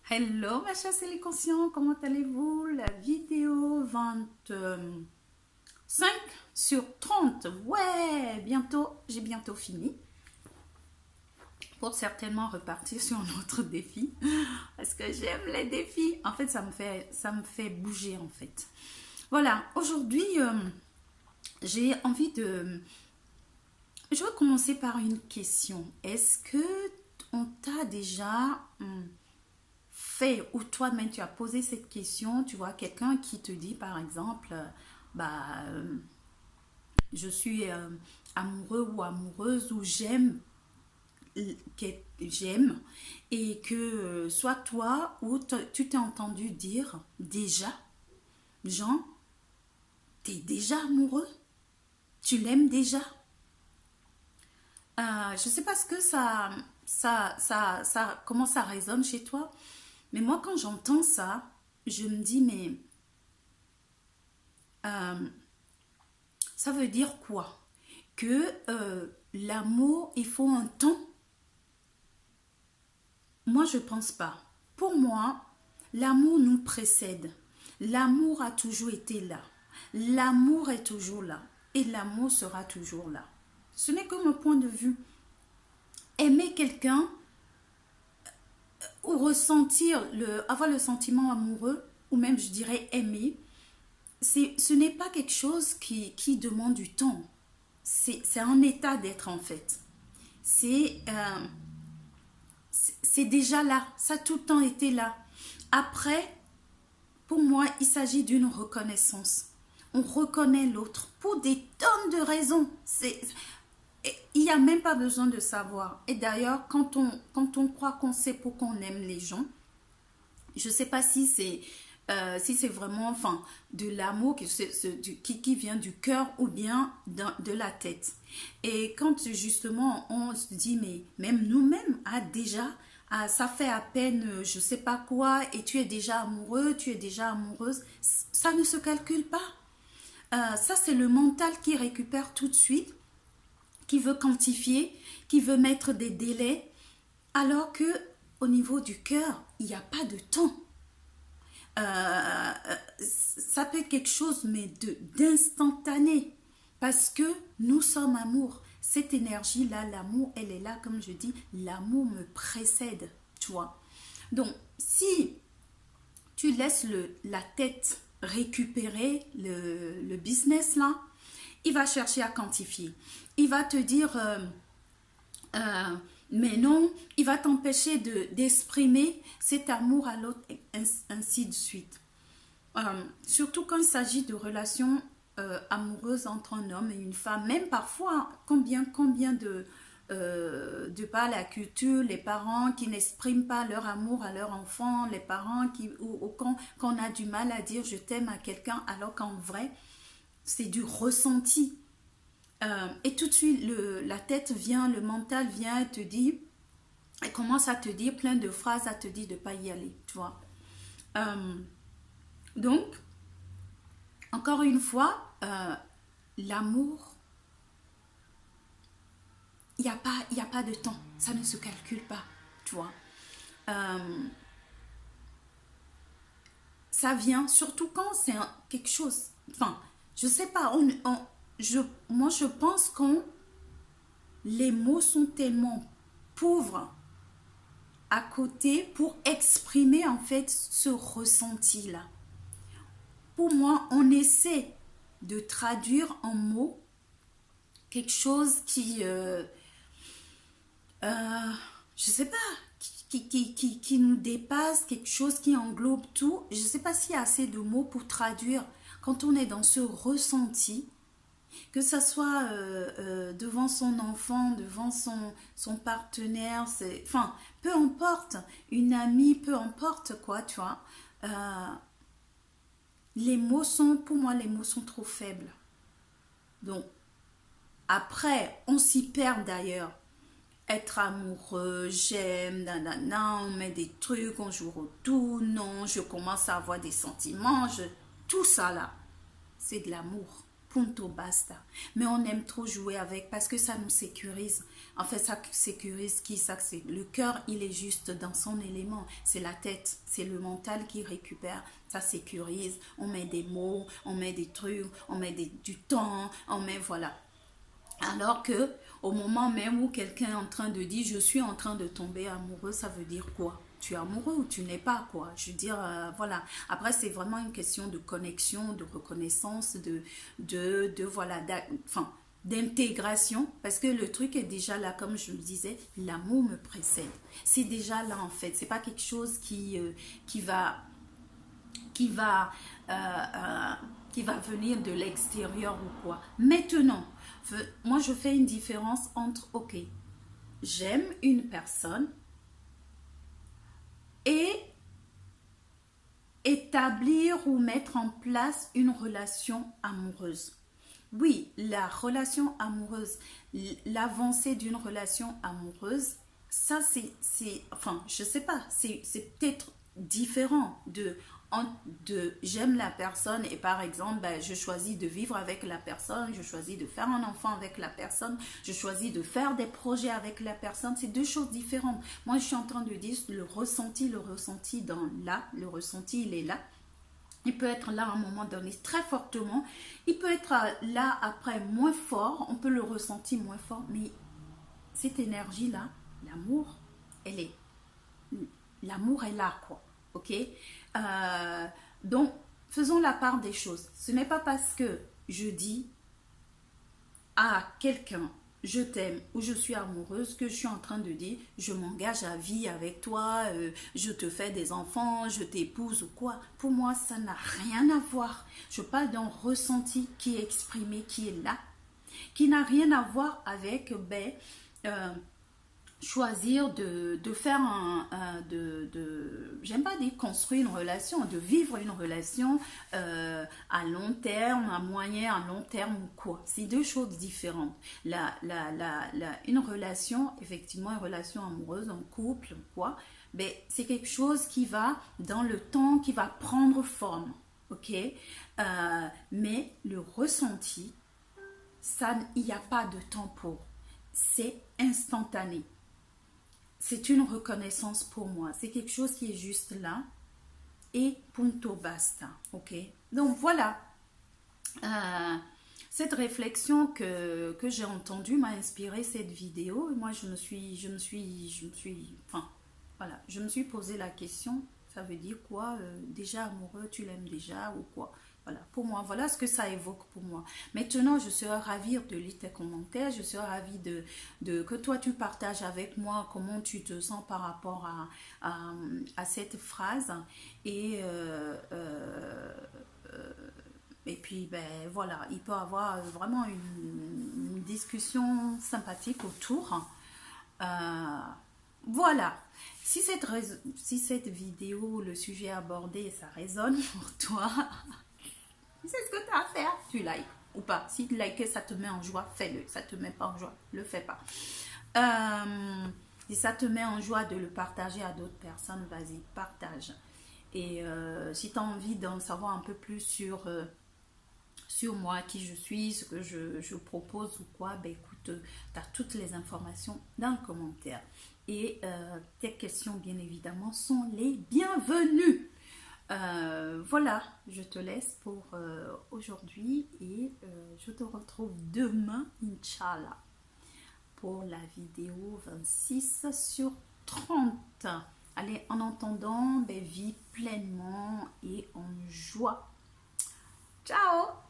Hello ma chère c'est les conscients, comment allez-vous? La vidéo 25 sur 30. Ouais, j'ai bientôt fini pour certainement repartir sur un autre défi parce que j'aime les défis. En fait, ça me fait bouger en fait. Voilà, aujourd'hui, j'ai envie de... Je vais commencer par une question. Est-ce que on t'a déjà fait ou toi-même tu as posé cette question, tu vois, quelqu'un qui te dit par exemple, bah, je suis amoureux ou amoureuse ou j'aime et que soit toi ou tu t'es entendu dire déjà, Jean, t'es déjà amoureux, tu l'aimes déjà. Je sais pas ce que comment ça résonne chez toi, mais moi quand j'entends ça, je me dis mais euh, ça veut dire quoi? Que l'amour, il faut un temps? Moi, je pense pas. Pour moi, l'amour nous précède. L'amour a toujours été là. L'amour est toujours là. Et l'amour sera toujours là. Ce n'est que mon point de vue. Aimer quelqu'un ou avoir le sentiment amoureux, ou même je dirais aimer, ce n'est pas quelque chose qui demande du temps. C'est un état d'être en fait. C'est c'est déjà là, ça a tout le temps été là. Après, pour moi, il s'agit d'une reconnaissance. On reconnaît l'autre pour des tonnes de raisons. Il n'y a même pas besoin de savoir. Et d'ailleurs, quand on croit qu'on sait pourquoi on aime les gens, je ne sais pas si c'est vraiment enfin, de l'amour qui vient du cœur ou bien de la tête. Et quand justement on se dit, mais même nous-mêmes, déjà, ça fait à peine je ne sais pas quoi, et tu es déjà amoureux, tu es déjà amoureuse, ça ne se calcule pas. Ça, c'est le mental qui récupère tout de suite, qui veut quantifier, qui veut mettre des délais, alors que au niveau du cœur, il n'y a pas de temps. Ça peut être quelque chose mais d'instantané parce que nous sommes amour. Cette énergie là, l'amour, elle est là, comme je dis, l'amour me précède, tu vois. Donc si tu laisses la tête récupérer le business là, il va chercher à quantifier, il va te dire euh, mais non, il va t'empêcher d'exprimer cet amour à l'autre, et ainsi de suite. Surtout quand il s'agit de relations amoureuses entre un homme et une femme, même parfois, combien de par la culture, les parents qui n'expriment pas leur amour à leur enfant, les parents ou quand on a du mal à dire je t'aime à quelqu'un, alors qu'en vrai, c'est du ressenti. Et tout de suite, la tête vient, le mental vient et te dit, elle commence à te dire plein de phrases, à te dire de ne pas y aller, tu vois. Euh, donc, encore une fois, l'amour, il y a pas de temps, ça ne se calcule pas, tu vois. Euh, Ça vient, surtout quand c'est quelque chose, enfin, je sais pas, moi je pense que les mots sont tellement pauvres à côté pour exprimer en fait ce ressenti-là. Pour moi, on essaie de traduire en mots quelque chose euh, je sais pas, qui nous dépasse, quelque chose qui englobe tout. Je sais pas s'il y a assez de mots pour traduire quand on est dans ce ressenti, que ça soit devant son enfant, devant son partenaire, enfin, peu importe, une amie, peu importe quoi, tu vois. Euh, pour moi, les mots sont trop faibles. Donc, après, on s'y perd d'ailleurs. Être amoureux, j'aime, nanana, on met des trucs, on joue au tout, non, je commence à avoir des sentiments, tout ça là, c'est de l'amour, punto basta. Mais on aime trop jouer avec parce que ça nous sécurise, En fait, ça sécurise qui? Ça, c'est le cœur, il est juste dans son élément. C'est la tête, c'est le mental qui récupère. Ça sécurise. On met des mots, on met des trucs, on met du temps, on met voilà. Alors que au moment même où quelqu'un est en train de dire je suis en train de tomber amoureux, ça veut dire quoi? Tu es amoureux ou tu n'es pas, quoi. Je veux dire, voilà. Après, c'est vraiment une question de connexion, de reconnaissance, voilà, enfin, d'intégration, parce que le truc est déjà là, comme je le disais, l'amour me précède. C'est déjà là, en fait. C'est pas quelque chose qui va qui va, euh, euh, qui va venir de l'extérieur ou quoi. Maintenant, moi je fais une différence entre, ok, j'aime une personne et établir ou mettre en place une relation amoureuse. Oui, la relation amoureuse, l'avancée d'une relation amoureuse, ça enfin, je sais pas, c'est peut-être différent de j'aime la personne et par exemple, ben, je choisis de vivre avec la personne, je choisis de faire un enfant avec la personne, je choisis de faire des projets avec la personne, c'est deux choses différentes. Moi, je suis en train de dire le ressenti dans là, le ressenti, il est là. Il peut être là à un moment donné très fortement. Il peut être là après moins fort. On peut le ressentir moins fort. Mais cette énergie-là, l'amour, elle est... L'amour est là, quoi. Ok? Donc, faisons la part des choses. Ce n'est pas parce que je dis à quelqu'un je t'aime ou je suis amoureuse que je suis en train de dire je m'engage à vie avec toi, je te fais des enfants, je t'épouse ou quoi. Pour moi, ça n'a rien à voir. Je parle d'un ressenti qui est exprimé, qui est là, qui n'a rien à voir avec choisir de faire j'aime pas dire construire une relation, de vivre une relation à long terme, à moyen, à long terme ou quoi. C'est deux choses différentes. Une relation, effectivement, une relation amoureuse, en couple ou quoi, ben, c'est quelque chose qui va dans le temps, qui va prendre forme. Ok? Mais le ressenti, ça, il n'y a pas de temps pour. C'est instantané. C'est une reconnaissance pour moi. C'est quelque chose qui est juste là. Et punto basta. Ok? Donc voilà. Cette réflexion que j'ai entendue m'a inspiré cette vidéo. Et moi, je me suis, enfin, voilà, je me suis posé la question. Ça veut dire quoi? Déjà amoureux, tu l'aimes déjà ou quoi? Voilà, pour moi, voilà ce que ça évoque pour moi. Maintenant, je serais ravie de lire tes commentaires. Je serais ravie que toi, tu partages avec moi comment tu te sens par rapport à cette phrase. Et, et puis, ben voilà, il peut y avoir vraiment une discussion sympathique autour. Voilà. Si cette vidéo, le sujet abordé, ça résonne pour toi, c'est ce que tu as à faire. Tu likes ou pas. Si liker, ça te met en joie, fais-le. Ça te met pas en joie, le fais pas. Si ça te met en joie de le partager à d'autres personnes, vas-y, partage. Et si tu as envie d'en savoir un peu plus sur moi, qui je suis, ce que je propose ou quoi, ben écoute, tu as toutes les informations dans le commentaire. Et tes questions, bien évidemment, sont les bienvenues. Voilà, je te laisse pour aujourd'hui et je te retrouve demain, Inch'Allah, pour la vidéo 26 sur 30. Allez, en entendant, ben, vis pleinement et en joie. Ciao!